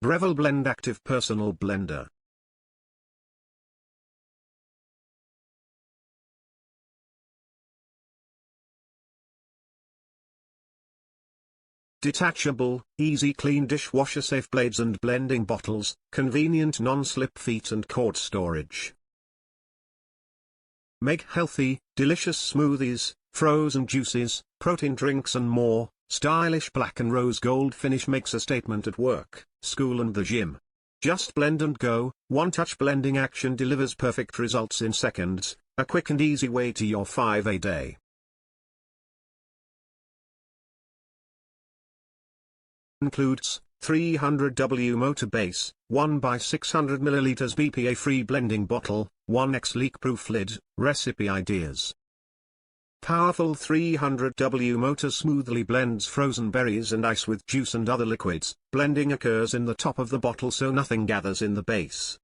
Breville Blend Active Personal Blender. Detachable, easy clean dishwasher safe blades and blending bottles, convenient non-slip feet and cord storage. Make healthy, delicious smoothies, frozen juices, protein drinks and more. Stylish black and rose gold finish makes a statement at work, school and the gym. Just blend and go. One-touch blending action delivers perfect results in seconds, a quick and easy way to your 5A day. Includes 300W motor base, 1x600 ml BPA-free blending bottle, 1x leak-proof lid. Recipe ideas. Powerful 300W motor smoothly blends frozen berries and ice with juice and other liquids. Blending occurs in the top of the bottle so nothing gathers in the base.